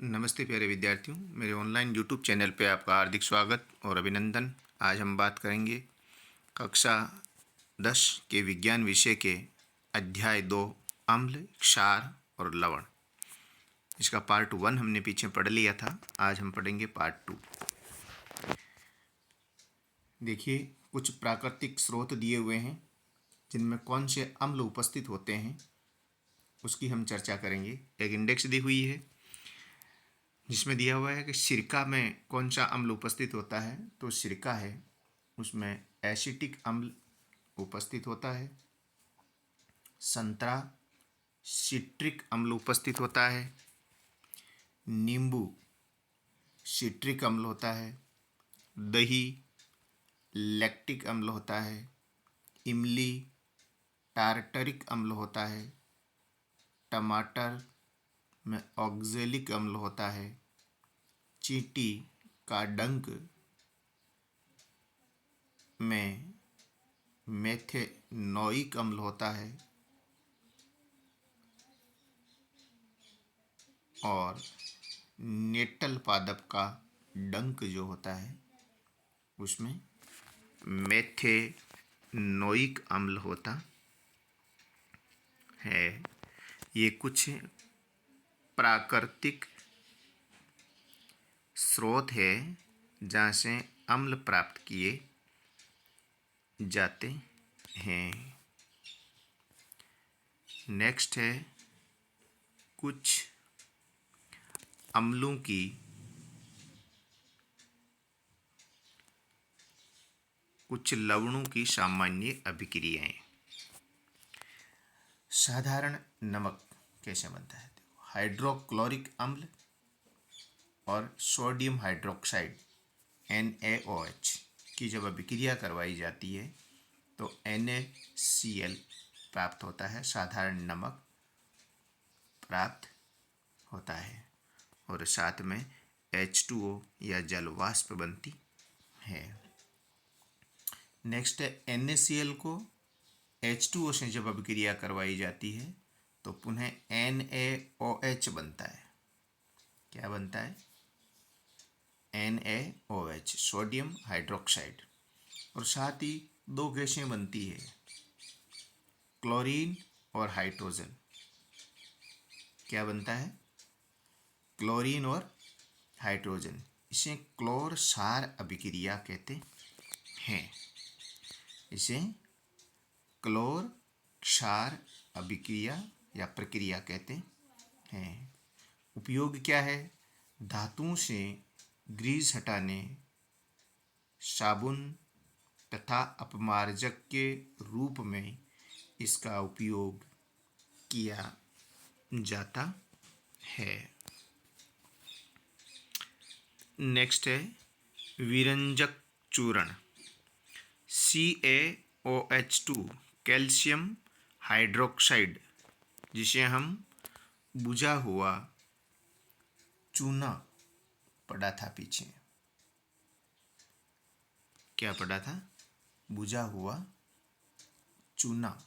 नमस्ते प्यारे विद्यार्थियों, मेरे ऑनलाइन यूट्यूब चैनल पे आपका हार्दिक स्वागत और अभिनंदन। आज हम बात करेंगे कक्षा 10 के विज्ञान विषय के अध्याय 2 अम्ल, क्षार और लवण। इसका पार्ट 1 हमने पीछे पढ़ लिया था। आज हम पढ़ेंगे पार्ट 2। देखिए, कुछ प्राकृतिक स्रोत दिए हुए हैं जिनमें कौन से अम्ल उपस्थित होते हैं उसकी हम चर्चा करेंगे। एक इंडेक्स दी हुई है जिसमें दिया हुआ है कि सिरका में कौन सा अम्ल उपस्थित होता है। तो सिरका है, उसमें एसिटिक अम्ल उपस्थित होता है। संतरा सिट्रिक अम्ल उपस्थित होता है। नींबू सिट्रिक अम्ल होता है। दही लैक्टिक अम्ल होता है। इमली टार्टरिक अम्ल होता है। टमाटर में ऑक्जेलिक अम्ल होता है। चींटी का डंक में मेथेनोइक अम्ल होता है और नेटल पादप का डंक जो होता है उसमें मेथेनोइक अम्ल होता है। ये कुछ प्राकृतिक स्रोत है जहाँ से अम्ल प्राप्त किए जाते हैं। नेक्स्ट है कुछ अम्लों की कुछ लवणों की सामान्य अभिक्रियाएं। साधारण नमक कैसे बनता है? हाइड्रोक्लोरिक अम्ल और सोडियम हाइड्रोक्साइड NaOH की जब अभिक्रिया करवाई जाती है तो NaCl प्राप्त होता है, साधारण नमक प्राप्त होता है और साथ में H2O या जल वाष्प बनती है। नेक्स्ट है NaCl को H2O से जब अभिक्रिया करवाई जाती है तो पुनः NaOH बनता है। क्या बनता है? NaOH sodium hydroxide. और साथ ही दो गैसें बनती है, क्लोरीन और हाइड्रोजन। क्या बनता है? क्लोरीन और हाइड्रोजन। इसे क्लोर क्षार अभिक्रिया कहते हैं। इसे क्लोर क्षार अभिक्रिया या प्रक्रिया कहते हैं। उपयोग क्या है? धातुओं से ग्रीस हटाने, साबुन तथा अपमार्जक के रूप में इसका उपयोग किया जाता है। नेक्स्ट है विरंजक चूर्ण CaOH2 कैल्शियम हाइड्रोक्साइड, जिसे हम बुझा हुआ चूना पढ़ा था पीछे। क्या पढ़ा था? बुझा हुआ चूना।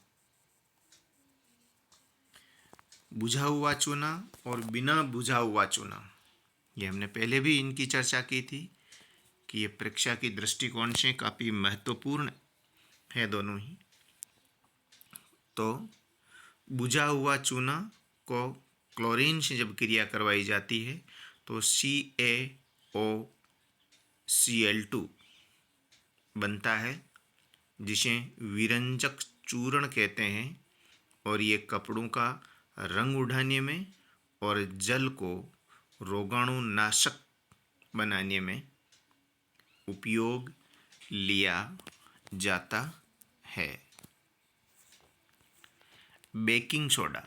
बुझा हुआ चूना और बिना बुझा हुआ चूना, ये हमने पहले भी इनकी चर्चा की थी कि ये परीक्षा की दृष्टिकोण से काफ़ी महत्वपूर्ण है दोनों ही। तो बुझा हुआ चूना को क्लोरीन से जब क्रिया करवाई जाती है तो CaOCl2 बनता है, जिसे विरंजक चूर्ण कहते हैं और ये कपड़ों का रंग उड़ाने में और जल को रोगाणुनाशक बनाने में उपयोग लिया जाता है। Baking soda,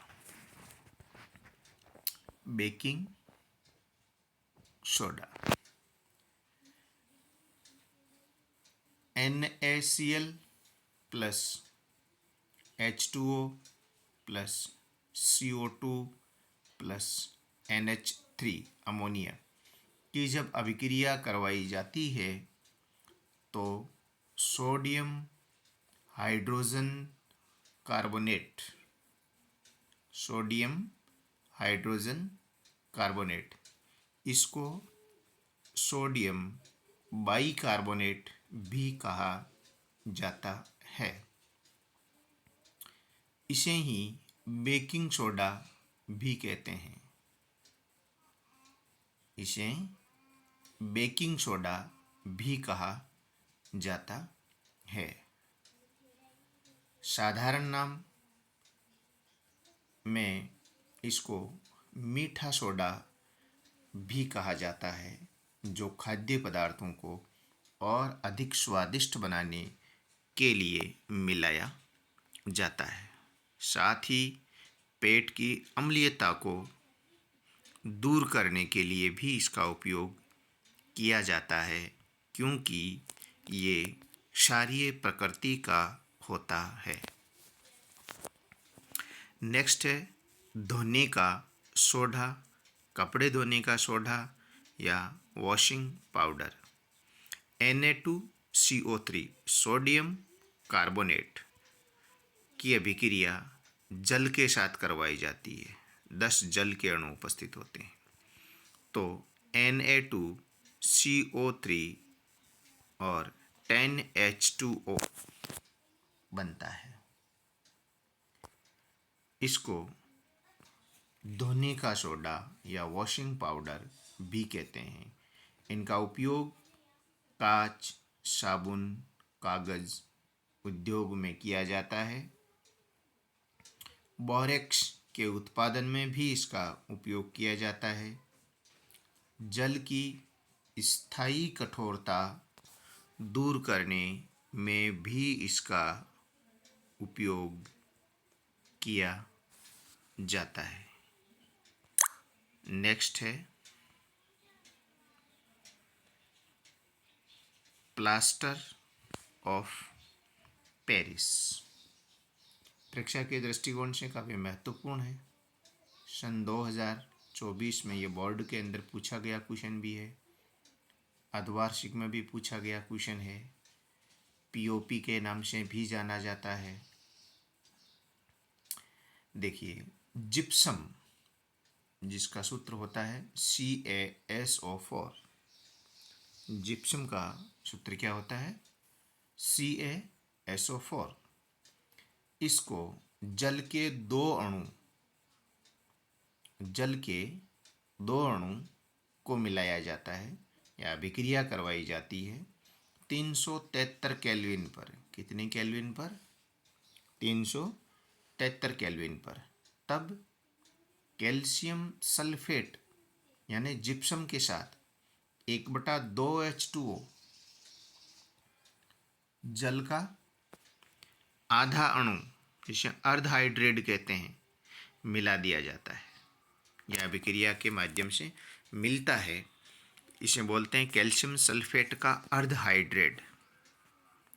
baking soda NaCl plus H2O plus CO2 plus NH3 ammonia की जब अभिक्रिया करवाई जाती है तो sodium hydrogen carbonate, sodium hydrogen carbonate इसको सोडियम बाइकार्बोनेट भी कहा जाता है। इसे ही बेकिंग सोडा भी कहते हैं। इसे बेकिंग सोडा भी कहा जाता है। साधारण नाम में इसको मीठा सोडा भी कहा जाता है, जो खाद्य पदार्थों को और अधिक स्वादिष्ट बनाने के लिए मिलाया जाता है। साथ ही पेट की अम्लीयता को दूर करने के लिए भी इसका उपयोग किया जाता है, क्योंकि ये क्षारीय प्रकृति का होता है। नेक्स्ट है धोने का सोडा, कपड़े धोने का सोडा या washing powder. Na2CO3 sodium carbonate की अभिक्रिया जल के साथ करवाई जाती है। 10 जल के अणु उपस्थित होते हैं, तो Na2CO3 और 10H2O बनता है। इसको धोने का सोडा या वॉशिंग पाउडर भी कहते हैं। इनका उपयोग कांच, साबुन, कागज़ उद्योग में किया जाता है। बोरेक्स के उत्पादन में भी इसका उपयोग किया जाता है। जल की स्थायी कठोरता दूर करने में भी इसका उपयोग किया जाता है। नेक्स्ट है प्लास्टर ऑफ पेरिस। परीक्षा के दृष्टिकोण से काफ़ी महत्वपूर्ण है। सन 2024 में ये बोर्ड के अंदर पूछा गया क्वेश्चन भी है, अर्धवार्षिक में भी पूछा गया क्वेश्चन है, पीओपी के नाम से भी जाना जाता है। देखिए, जिप्सम जिसका सूत्र होता है CaSO4, जिप्सम का सूत्र क्या होता है? CaSO4। इसको जल के दो अणु को मिलाया जाता है या अभिक्रिया करवाई जाती है 373 केल्विन पर। कितने केल्विन पर? 373 केल्विन पर। तब कैल्शियम सल्फेट यानी जिप्सम के साथ 1/2H2O जल का आधा अणु, जिसे अर्ध हाइड्रेट कहते हैं, मिला दिया जाता है। यह अभिक्रिया के माध्यम से मिलता है। इसे बोलते हैं कैल्शियम सल्फेट का अर्ध हाइड्रेट,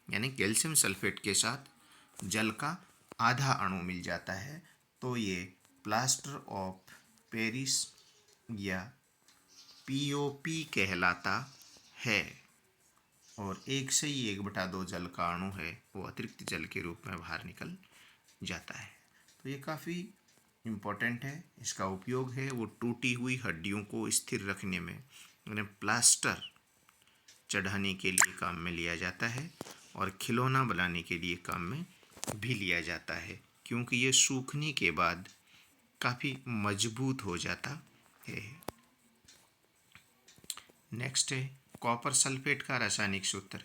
यानी कैल्शियम सल्फेट के साथ जल का आधा अणु मिल जाता है, तो ये प्लास्टर ऑफ पेरिस या पीओपी कहलाता है। और 1/2 जल का अणु है वो अतिरिक्त जल के रूप में बाहर निकल जाता है। तो ये काफ़ी इम्पोर्टेंट है। इसका उपयोग है वो टूटी हुई हड्डियों को स्थिर रखने में, उन्हें प्लास्टर चढ़ाने के लिए काम में लिया जाता है और खिलौना बनाने के लिए काम में भी लिया जाता है, क्योंकि ये सूखने के बाद काफ़ी मजबूत हो जाता है। नेक्स्ट है कॉपर सल्फेट का रासायनिक सूत्र।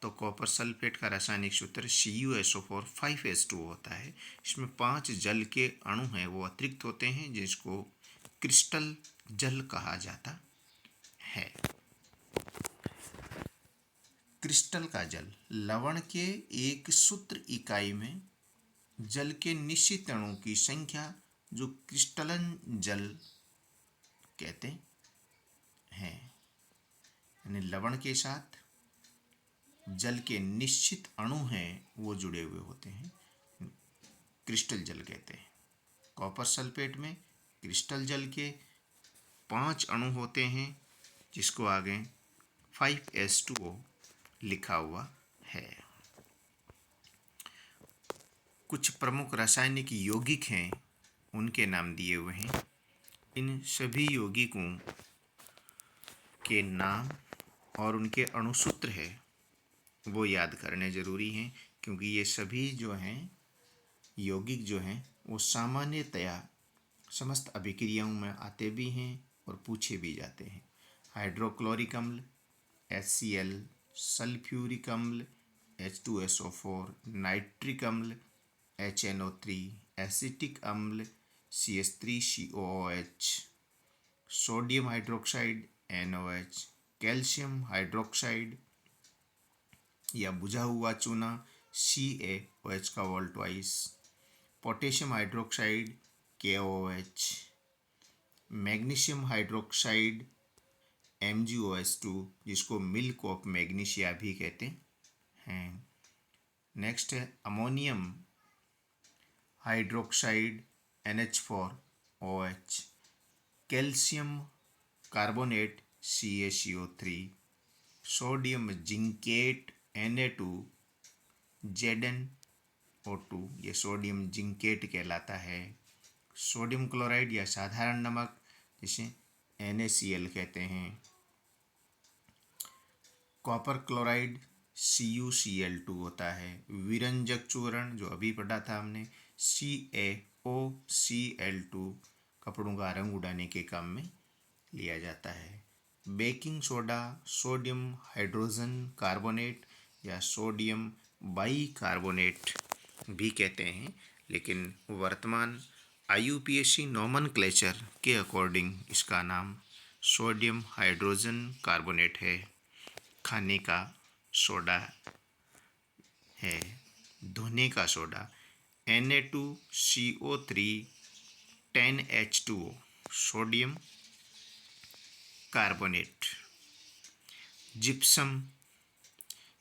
तो कॉपर सल्फेट का रासायनिक सूत्र CuSO4 5H2O होता है। इसमें 5 जल के अणु हैं वो अतिरिक्त होते हैं, जिसको क्रिस्टल जल कहा जाता है। क्रिस्टल का जल लवण के एक सूत्र इकाई में जल के निश्चित अणु की संख्या, जो क्रिस्टलन जल कहते हैं। यानी लवण के साथ जल के निश्चित अणु हैं वो जुड़े हुए होते हैं, क्रिस्टल जल कहते हैं। कॉपर सल्फेट में क्रिस्टल जल के 5 अणु होते हैं, जिसको आगे 5H2O लिखा हुआ है। कुछ प्रमुख रासायनिक यौगिक हैं, उनके नाम दिए हुए हैं। इन सभी यौगिकों के नाम और उनके अणुसूत्र है वो याद करने ज़रूरी हैं, क्योंकि ये सभी जो हैं यौगिक जो हैं वो सामान्यतया समस्त अभिक्रियाओं में आते भी हैं और पूछे भी जाते हैं। हाइड्रोक्लोरिक अम्ल HCl, सल्फ्यूरिक अम्ल H2SO4, नाइट्रिक अम्ल HNO3, एसिटिक अम्ल CH3COOH, sodium hydroxide NOH, calcium hydroxide या बुझा हुआ चूना CaOH का वोल्टवाइज, potassium hydroxide KOH, magnesium hydroxide MgOH2 जिसको मिल्क ऑफ मैग्नीशिया भी कहते हैं। नेक्स्ट है ammonium hydroxide NH4OH, calcium carbonate CaCO3, sodium zincate Na2ZnO2, ये सोडियम जिंकेट कहलाता है। सोडियम क्लोराइड या साधारण नमक जिसे NaCl कहते हैं। कॉपर क्लोराइड CuCl2 होता है। विरंजक चूर्ण जो अभी पढ़ा था हमने CaOCl2 कपड़ों का रंग उड़ाने के काम में लिया जाता है। Baking soda sodium hydrogen carbonate या सोडियम बाइकार्बोनेट भी कहते हैं, लेकिन वर्तमान IUPAC नोमेनक्लेचर के अकॉर्डिंग इसका नाम सोडियम हाइड्रोजन कार्बोनेट है। खाने का सोडा है, धोने का soda Na2CO3 10H2O, sodium carbonate. Gypsum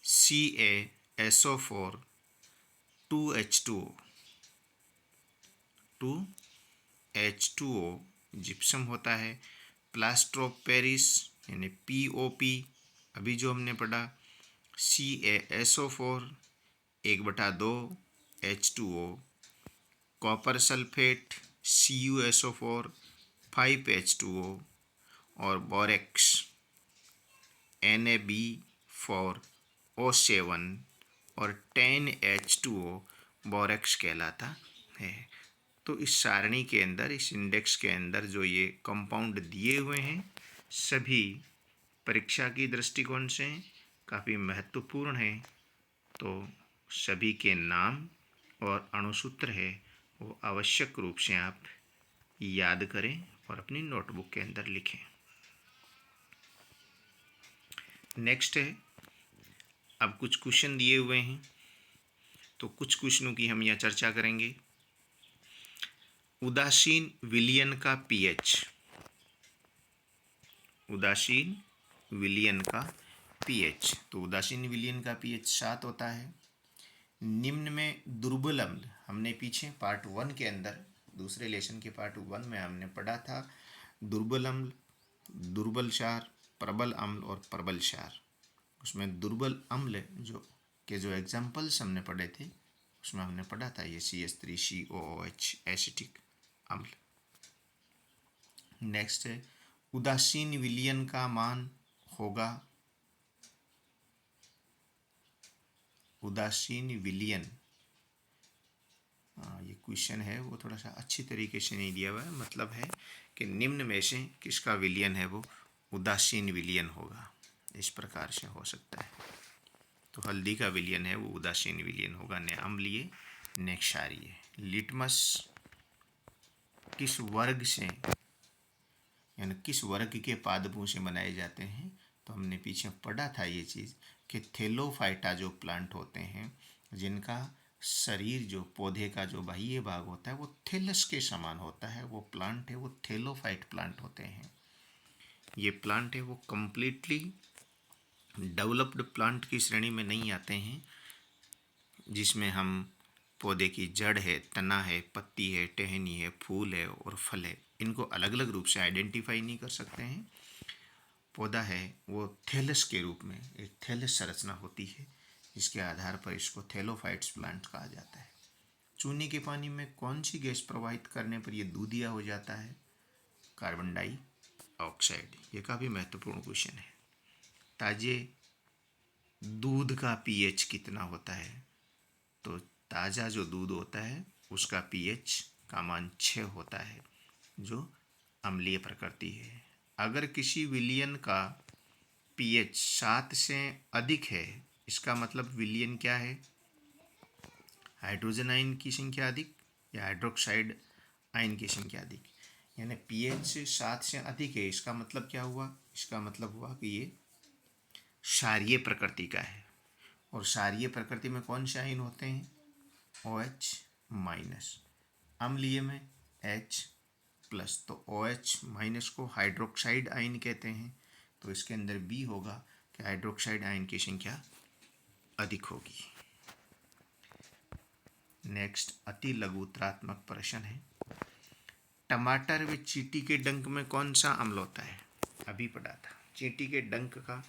CaSO4 2H2O, 2H2O gypsum होता है। प्लास्टर ऑफ पेरिस यानी POP अभी जो हमने पढ़ा CaSO4 1/2 H2O, copper sulphate CuSO4 5H2O और बोरेक्स Na4O7 और 10H2O बोरेक्स कहलाता है। तो इस सारणी के अंदर, इस इंडेक्स के अंदर जो ये कंपाउंड दिए हुए हैं सभी परीक्षा की दृष्टिकोण से काफ़ी महत्वपूर्ण हैं। तो सभी के नाम और अणुसूत्र है वो आवश्यक रूप से आप याद करें और अपनी नोटबुक के अंदर लिखें। नेक्स्ट है, अब कुछ क्वेश्चन दिए हुए हैं तो कुछ क्वेश्चनों की हम यहाँ चर्चा करेंगे। उदासीन विलयन का pH, उदासीन विलयन का pH, तो उदासीन विलयन का pH 7 होता है। निम्न में दुर्बल अम्ल, हमने पीछे पार्ट 1 के अंदर दूसरे लेसन के पार्ट 1 में हमने पढ़ा था दुर्बल अम्ल, दुर्बल क्षार, प्रबल अम्ल और प्रबल क्षार। उसमें दुर्बल अम्ल जो एग्जाम्पल्स हमने पढ़े थे उसमें हमने पढ़ा था ये CH3COOH एसिटिक अम्ल। नेक्स्ट है उदासीन विलयन का मान होगा, उदासीन विलयन, ये क्वेश्चन है वो थोड़ा सा अच्छी तरीके से नहीं दिया हुआ है, मतलब है कि निम्न में से किसका विलयन है वो उदासीन विलयन होगा, इस प्रकार से हो सकता है। तो हल्दी का विलयन है वो उदासीन विलयन होगा, न अम्लीय न क्षारीय। लिटमस किस वर्ग से यानी किस वर्ग के पादपों से बनाए जाते हैं, तो हमने पीछे पढ़ा था ये चीज़ कि थेलोफाइटा जो प्लांट होते हैं जिनका शरीर जो पौधे का जो बाह्य भाग होता है वो थेलस के समान होता है, वो प्लांट है वो थेलोफाइट प्लांट होते हैं। ये प्लांट है वो कम्प्लीटली डेवलप्ड प्लांट की श्रेणी में नहीं आते हैं, जिसमें हम पौधे की जड़ है, तना है, पत्ती है, टहनी है, फूल है और फल है, इनको अलग अलग रूप से आइडेंटिफाई नहीं कर सकते हैं। पौधा है वो थैलस के रूप में एक थैलस संरचना होती है, जिसके आधार पर इसको थैलोफाइट्स प्लांट कहा जाता है। चूने के पानी में कौन सी गैस प्रवाहित करने पर यह दूधिया हो जाता है? Carbon dioxide. ऑक्साइड। ये काफ़ी महत्वपूर्ण क्वेश्चन है। ताजे दूध का पीएच कितना होता है? तो ताज़ा जो दूध होता है उसका पीएच का मान 6 होता है, जो अम्लीय प्रकृति है। अगर किसी विलयन का पीएच 7 से अधिक है, इसका मतलब विलयन क्या है? हाइड्रोजन आयन की संख्या अधिक या हाइड्रोक्साइड आयन की संख्या अधिक। यानी पीएच 7 से अधिक है, इसका मतलब क्या हुआ? इसका मतलब हुआ कि ये क्षारीय प्रकृति का है। और क्षारीय प्रकृति में कौन से आयन होते हैं? OH minus. अम्लीय में H प्लस। तो OH माइनस को हाइड्रोक्साइड आयन कहते हैं। तो इसके अंदर B होगा कि हाइड्रोक्साइड आयन की संख्या अधिक होगी। नेक्स्ट अति लघुत्रात्मक प्रश्न है, टमाटर व चींटी के डंक में कौन सा अम्ल होता है? अभी पढ़ा था चींटी के डंक का।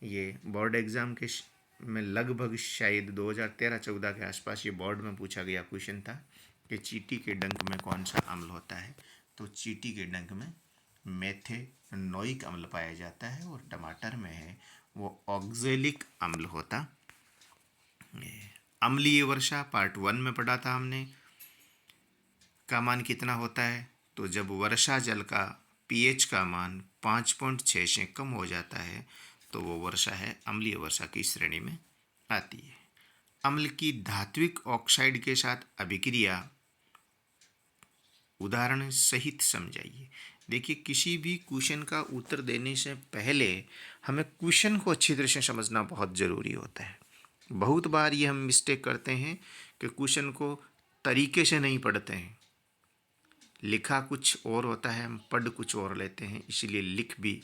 ये बोर्ड एग्जाम के में लगभग शायद 2013-14 के आसपास ये बोर्ड में पूछा गया क्वेश्चन था कि चींटी के डंक में कौन सा अम्ल होता है। तो चींटी के डंक में मेथेनोइक अम्ल पाया जाता है, और टमाटर में है वो ऑक्जेलिक अम्ल होता है। अम्लीय वर्षा पार्ट 1 में पढ़ा था हमने, का मान कितना होता है? तो जब वर्षा जल का पीएच का मान 5.6 से कम हो जाता है तो वो वर्षा है अम्लीय वर्षा की श्रेणी में आती है। अम्ल की धात्विक ऑक्साइड के साथ अभिक्रिया उदाहरण सहित समझाइए। देखिए, किसी भी क्वेश्चन का उत्तर देने से पहले हमें क्वेश्चन को अच्छी तरह से समझना बहुत ज़रूरी होता है। बहुत बार ये हम मिस्टेक करते हैं कि क्वेश्चन को तरीके से नहीं पढ़ते हैं, लिखा कुछ और होता है, हम पढ़ कुछ और लेते हैं, इसीलिए लिख भी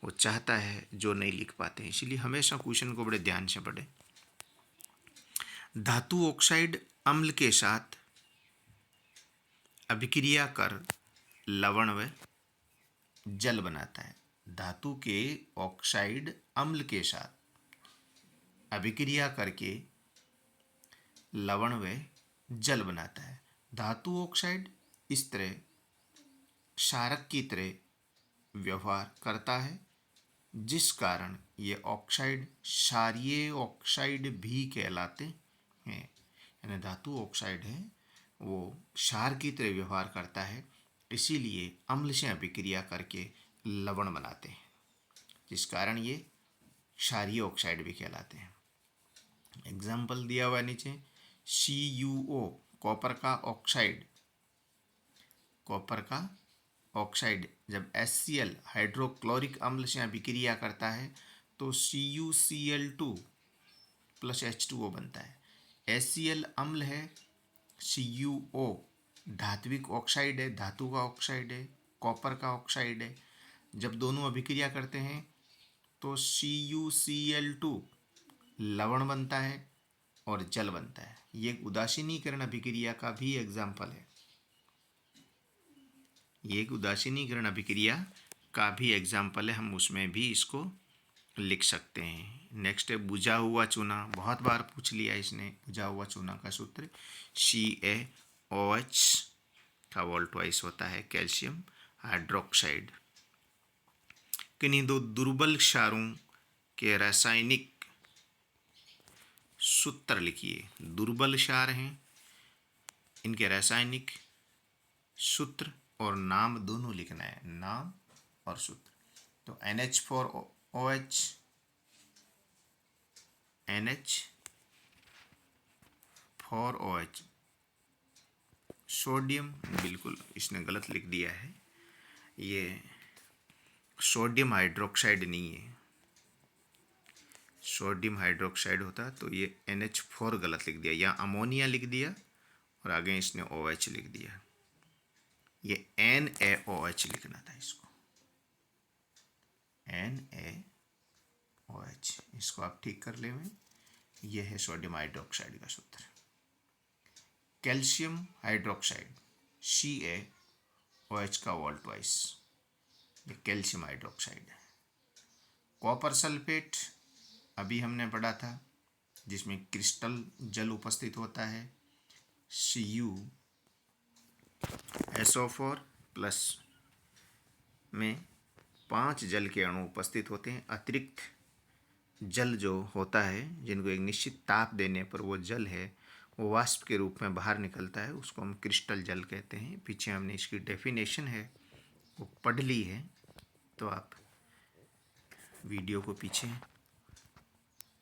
वो चाहता है जो नहीं लिख पाते हैं। इसीलिए हमेशा क्वेश्चन को बड़े ध्यान से पढ़ें। धातु ऑक्साइड अम्ल के साथ अभिक्रिया कर लवण व जल बनाता है। धातु के ऑक्साइड अम्ल के साथ अभिक्रिया करके लवण व जल बनाता है। धातु ऑक्साइड इस तरह क्षारक की तरह व्यवहार करता है, जिस कारण ये ऑक्साइड क्षारीय ऑक्साइड भी कहलाते हैं। यानी धातु ऑक्साइड है वो क्षार की तरह व्यवहार करता है, इसीलिए अम्ल से अभिक्रिया करके लवण बनाते हैं, जिस कारण ये क्षारीय ऑक्साइड भी कहलाते हैं। एग्जाम्पल दिया हुआ नीचे, CuO कॉपर का ऑक्साइड, कॉपर का ऑक्साइड जब HCl हाइड्रोक्लोरिक अम्ल से अभिक्रिया करता है तो CuCl2 प्लस H2O बनता है। HCl अम्ल है, CuO धात्विक ऑक्साइड है, धातु का ऑक्साइड है, कॉपर का ऑक्साइड है। जब दोनों अभिक्रिया करते हैं तो CuCl2 लवण बनता है और जल बनता है। ये एक उदासीनीकरण अभिक्रिया का भी एग्जाम्पल है। ये एक उदासीनीकरण अभिक्रिया का भी एग्जाम्पल है, हम उसमें भी इसको लिख सकते हैं। नेक्स्ट है बुझा हुआ चूना, बहुत बार पूछ लिया इसने। बुझा हुआ चूना का सूत्र CaOH का वोल्ट ट्वाइस होता है कैल्शियम हाइड्रोक्साइड। किन्हीं दो दुर्बल क्षारों के रासायनिक सूत्र लिखिए। दुर्बल क्षार हैं, इनके रासायनिक सूत्र और नाम दोनों लिखना है, नाम और सूत्र। तो NH4OH, NH4OH सोडियम, बिल्कुल इसने गलत लिख दिया है, ये सोडियम हाइड्रोक्साइड नहीं है, सोडियम हाइड्रोक्साइड होता तो ये NH4 गलत लिख दिया, या अमोनिया लिख दिया और आगे इसने OH लिख दिया। ये NaOH लिखना था, इसको NaOH, इसको आप ठीक कर लें। ये है सोडियम हाइड्रोक्साइड का सूत्र। कैल्शियम हाइड्रोक्साइड CaOH का वोल्ट ट्वाइस, ये कैल्शियम हाइड्रोक्साइड है। कॉपर सल्फेट अभी हमने पढ़ा था, जिसमें क्रिस्टल जल उपस्थित होता है, CuSO4 प्लस में 5 जल के अणु उपस्थित होते हैं। अतिरिक्त जल जो होता है, जिनको एक निश्चित ताप देने पर वो जल है वो वाष्प के रूप में बाहर निकलता है, उसको हम क्रिस्टल जल कहते हैं। पीछे हमने इसकी डेफिनेशन है वो पढ़ ली है, तो आप वीडियो को पीछे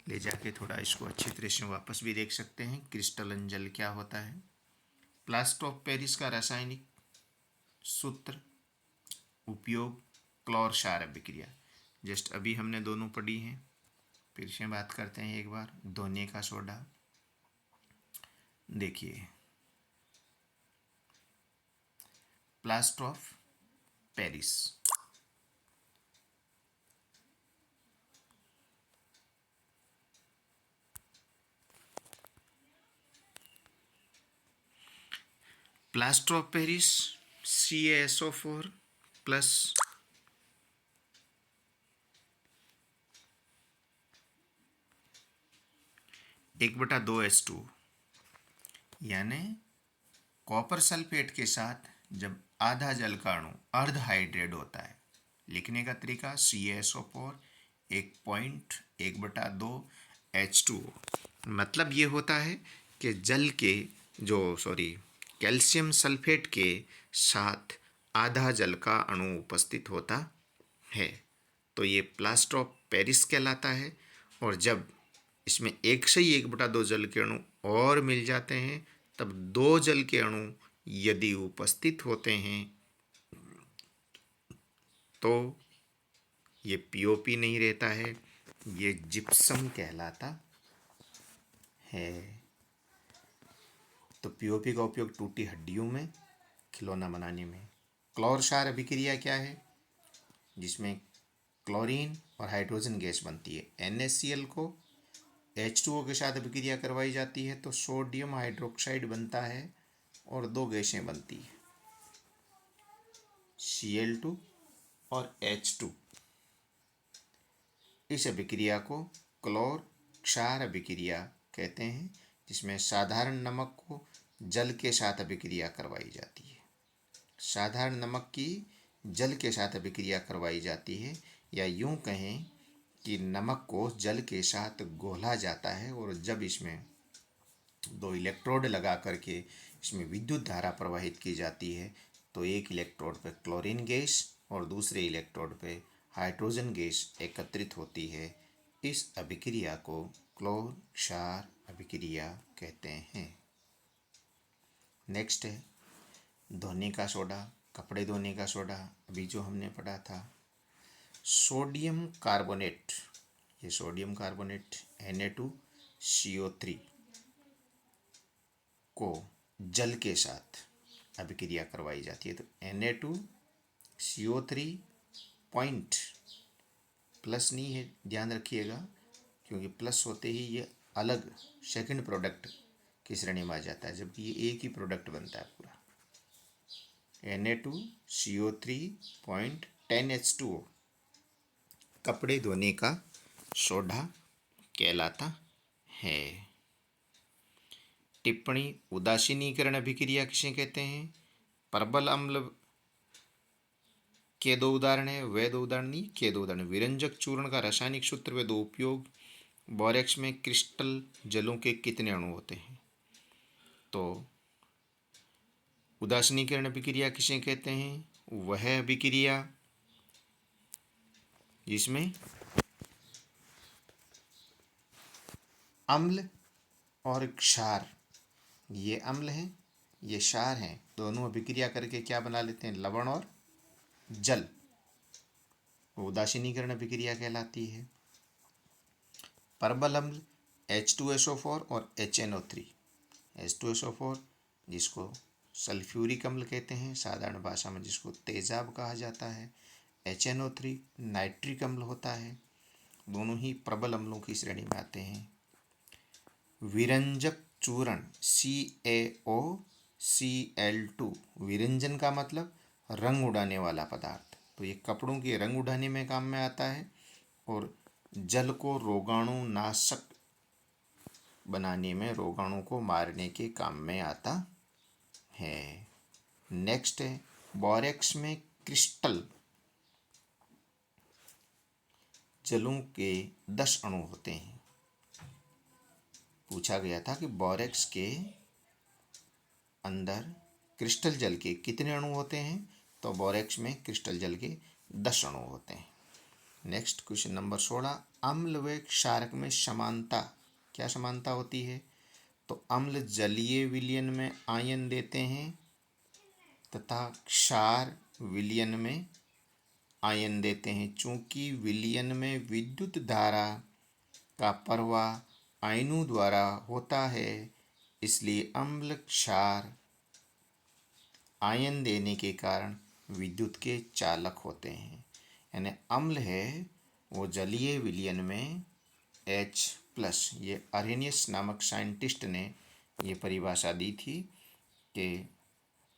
ले जाके थोड़ा इसको अच्छी तरह से वापस भी देख सकते हैं। क्रिस्टलन जल क्या होता है। प्लास्टर ऑफ पेरिस का रासायनिक सूत्र, उपयोग, क्लोर क्षार अभिक्रिया। जस्ट अभी हमने दोनों पढ़ी हैं, फिर से बात करते हैं एक बार। धोने का सोडा, देखिए plaster of Paris, plaster of Paris CaSO4 plus एक बटा 2H2, यानी कॉपर सल्फेट के साथ जब आधा जल का अणु अर्ध हाइड्रेट होता है, लिखने का तरीका CaSO4 1.1/2H2O। मतलब ये होता है कि जल के कैल्शियम सल्फेट के साथ आधा जल का अणु उपस्थित होता है, तो ये प्लास्टर ऑफ पेरिस कहलाता है। और जब इसमें 1/2 जल के अणु और मिल जाते हैं, तब 2 जल के अणु यदि उपस्थित होते हैं तो ये POP नहीं रहता है, ये जिप्सम कहलाता है। तो POP का उपयोग टूटी हड्डियों में खिलौना बनाने में। क्लोर क्षार अभिक्रिया क्या है, जिसमें क्लोरीन और हाइड्रोजन गैस बनती है। NaCl को H2O के साथ अभिक्रिया करवाई जाती है तो सोडियम हाइड्रोक्साइड बनता है और 2 गैसें बनती है, Cl2 और H2। इस अभिक्रिया को क्लोर क्षार अभिक्रिया कहते हैं, जिसमें साधारण नमक को जल के साथ अभिक्रिया करवाई जाती है। साधारण नमक की जल के साथ अभिक्रिया करवाई जाती है, या यूं कहें कि नमक को जल के साथ घोला जाता है, और जब इसमें 2 इलेक्ट्रोड लगा करके इसमें विद्युत धारा प्रवाहित की जाती है, तो एक इलेक्ट्रोड पर क्लोरीन गैस और दूसरे इलेक्ट्रोड पे हाइड्रोजन गैस एकत्रित होती है। इस अभिक्रिया को क्लोर क्षार अभिक्रिया कहते हैं। नेक्स्ट है धोने का सोडा, कपड़े धोने का सोडा, अभी जो हमने पढ़ा था। सोडियम कार्बोनेट, ये सोडियम कार्बोनेट Na2CO3 को जल के साथ अभिक्रिया करवाई जाती है, तो Na2CO3 पॉइंट प्लस नहीं है, ध्यान रखिएगा, क्योंकि प्लस होते ही ये अलग सेकंड प्रोडक्ट की श्रेणी में आ जाता है, जबकि ये एक ही प्रोडक्ट बनता है पूरा। Na2CO3.10H2O कपड़े धोने का सोडा कहलाता है। टिप्पणी, उदासीनीकरण अभिक्रिया किसे कहते हैं। प्रबल अम्ल के 2 उदाहरण है, वे 2 उदाहरण नहीं, के 2 उदाहरण। विरंजक चूर्ण का रासायनिक सूत्र व 2 उपयोग। बोरेक्स में क्रिस्टल जलों के कितने अणु होते हैं। तो उदासीनीकरण अभिक्रिया किसे कहते हैं, वह अभिक्रिया जिसमें अम्ल और क्षार, ये अम्ल हैं ये क्षार हैं, दोनों अभिक्रिया करके क्या बना लेते हैं, लवण और जल, उदासीनीकरण अभिक्रिया कहलाती है। प्रबल अम्ल H2SO4 और HNO3। H2SO4 जिसको सल्फ्यूरिक अम्ल कहते हैं, साधारण भाषा में जिसको तेजाब कहा जाता है। HNO3 नाइट्रिक अम्ल होता है। दोनों ही प्रबल अम्लों की श्रेणी में आते हैं। विरंजक चूर्ण CaOCl2, विरंजन का मतलब रंग उड़ाने वाला पदार्थ, तो ये कपड़ों के रंग उड़ाने में काम में आता है और जल को रोगाणु नाशक बनाने में, रोगाणु को मारने के काम में आता है। नेक्स्ट है बोरेक्स में क्रिस्टल जलों के 10 अणु होते हैं। पूछा गया था कि बोरेक्स के अंदर क्रिस्टल जल के कितने अणु होते हैं, तो बोरेक्स में क्रिस्टल जल के 10 अणु होते हैं। नेक्स्ट क्वेश्चन नंबर 16, अम्ल व क्षारक में समानता, क्या समानता होती है, तो अम्ल जलीय विलयन में आयन देते हैं तथा क्षार विलयन में आयन देते हैं। चूंकि विलयन में विद्युत धारा का प्रवाह आयनों द्वारा होता है, इसलिए अम्ल क्षार आयन देने के कारण विद्युत के चालक होते हैं। यानी अम्ल है वो जलीय विलयन में H+, ये अरेनियस नामक साइंटिस्ट ने ये परिभाषा दी थी कि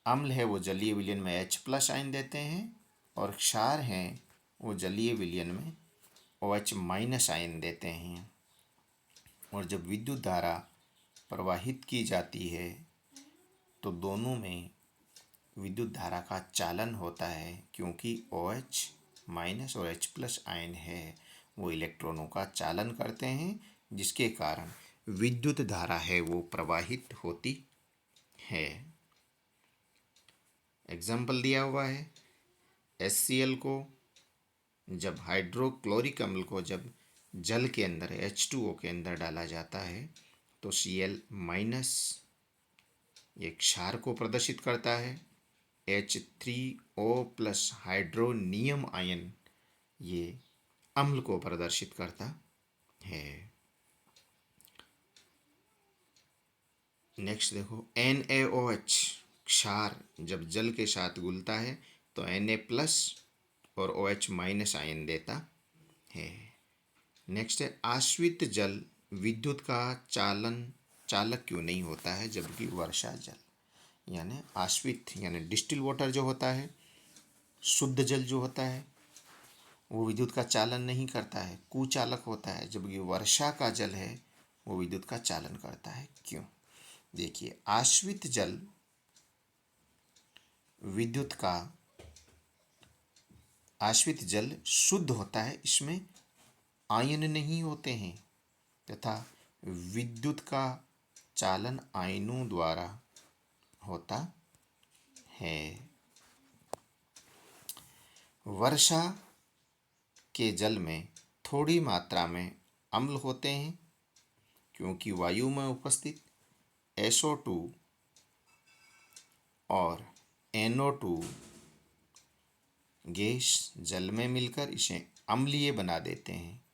अम्ल है वो जलीय विलयन में H+ आयन देते हैं और क्षार हैं वो जलीय विलयन में OH- आयन देते हैं। और जब विद्युत धारा प्रवाहित की जाती है तो दोनों में विद्युत धारा का चालन होता है, क्योंकि OH- और H+ आयन है वो इलेक्ट्रॉनों का चालन करते हैं, जिसके कारण विद्युत धारा है वो प्रवाहित होती है। एग्जाम्पल दिया हुआ है, HCl को जब हाइड्रोक्लोरिक अम्ल को जब जल के अंदर H2O के अंदर डाला जाता है तो Cl- ये क्षार को प्रदर्शित करता है, H3O+ हाइड्रोनियम आयन ये अम्ल को प्रदर्शित करता है। नेक्स्ट देखो, NaOH क्षार जब जल के साथ घुलता है तो Na+ और OH- आयन देता है। नेक्स्ट है, आश्रित जल विद्युत का चालक क्यों नहीं होता है जबकि वर्षा जल, यानी आश्रित यानी डिस्टिल वाटर जो होता है, शुद्ध जल जो होता है वो विद्युत का चालन नहीं करता है, कुचालक होता है, जबकि वर्षा का जल है वो विद्युत का चालन करता है। क्यों? देखिए, आश्रित जल विद्युत का आश्रित जल शुद्ध होता है, इसमें आयन नहीं होते हैं तथा विद्युत का चालन आयनों द्वारा होता है। वर्षा के जल में थोड़ी मात्रा में अम्ल होते हैं, क्योंकि वायु में उपस्थित SO2 और NO2 गैस जल में मिलकर इसे अम्लीय बना देते हैं।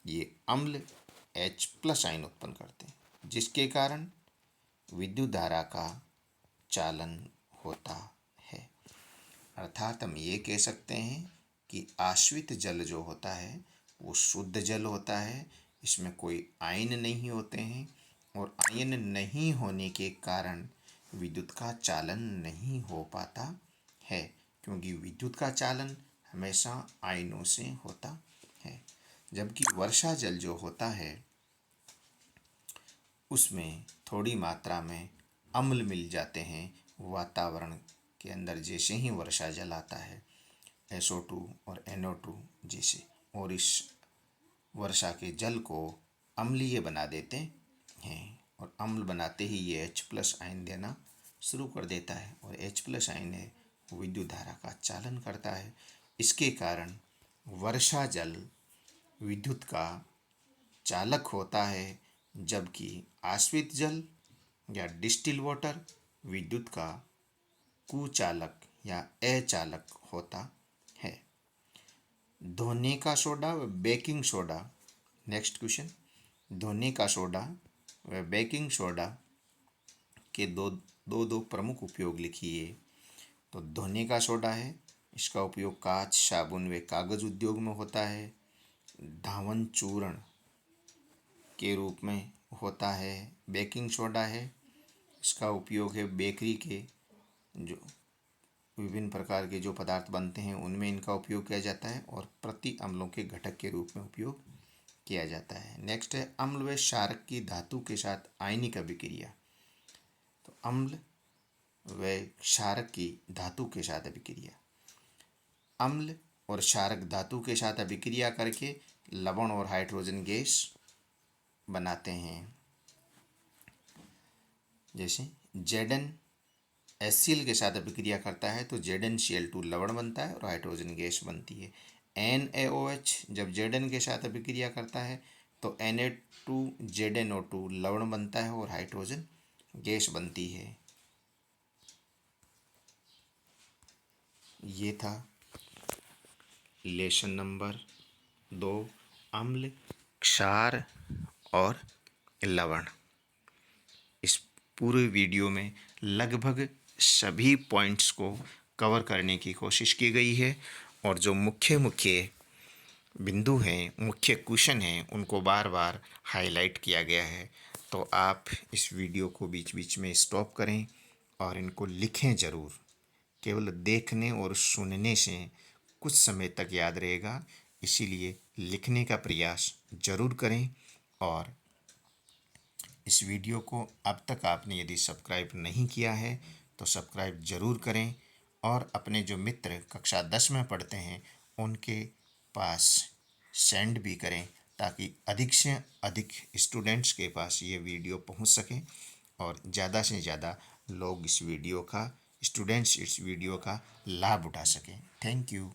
ये अम्ल H+ आयन उत्पन्न करते हैं, जिसके कारण विद्युत धारा का चालन होता है। अर्थात हम ये कह सकते हैं कि आश्रित जल जो होता है वो शुद्ध जल होता है, इसमें कोई आयन नहीं होते हैं और आयन नहीं होने के कारण विद्युत का चालन नहीं हो पाता है, क्योंकि विद्युत का चालन हमेशा आयनों से होता है। जबकि वर्षा जल जो होता है उसमें थोड़ी मात्रा में अम्ल मिल जाते हैं वातावरण के अंदर जैसे ही वर्षा जल आता है, SO2 और NO2 जैसे, और इस वर्षा के जल को अम्लीय बना देते हैं और अम्ल बनाते ही ये H+ आयन देना शुरू कर देता है और H+ आयन है विद्युत धारा का चालन करता है। इसके कारण वर्षा जल विद्युत का चालक होता है, जबकि आश्रित जल या डिस्टिल वाटर विद्युत का कुचालक या अचालक होता है। धोने का सोडा व बेकिंग सोडा, नेक्स्ट क्वेश्चन, धोने का सोडा व बेकिंग सोडा के दो प्रमुख उपयोग लिखिए। तो धोने का सोडा है, इसका उपयोग कांच, साबुन व कागज उद्योग में होता है। धावन चूर्ण के रूप में होता है। बेकिंग सोडा है, इसका उपयोग है बेकरी के जो विभिन्न प्रकार के जो पदार्थ बनते हैं उनमें इनका उपयोग किया जाता है और प्रति अम्लों के घटक के रूप में उपयोग किया जाता है। नेक्स्ट है, अम्ल व क्षारक की धातु के साथ आयनिक अभिक्रिया। तो अम्ल व क्षारक की धातु के साथ अभिक्रिया, अम्ल और क्षारक धातु के साथ अभिक्रिया करके लवण और हाइड्रोजन गैस बनाते हैं। जैसे Zn HCl के साथ अभिक्रिया करता है तो ZnCl2 लवण बनता है और हाइड्रोजन गैस बनती है। NaOH जब Zn के साथ अभिक्रिया करता है तो Na2ZnO2 लवण बनता है और हाइड्रोजन गैस बनती है। ये था लेसन नंबर 2, अम्ल, क्षार और लवण। इस पूरे वीडियो में लगभग सभी पॉइंट्स को कवर करने की कोशिश की गई है और जो मुख्य मुख्य बिंदु हैं, मुख्य क्वेश्चन हैं, उनको बार बार हाईलाइट किया गया है। तो आप इस वीडियो को बीच बीच में स्टॉप करें और इनको लिखें ज़रूर। केवल देखने और सुनने से कुछ समय तक याद रहेगा, इसीलिए लिखने का प्रयास ज़रूर करें। और इस वीडियो को अब तक आपने यदि सब्सक्राइब नहीं किया है तो सब्सक्राइब ज़रूर करें और अपने जो मित्र कक्षा 10 में पढ़ते हैं उनके पास सेंड भी करें ताकि अधिक से अधिक स्टूडेंट्स के पास ये वीडियो पहुंच सके और ज़्यादा से ज़्यादा लोग इस वीडियो का लाभ उठा सकें। Thank you.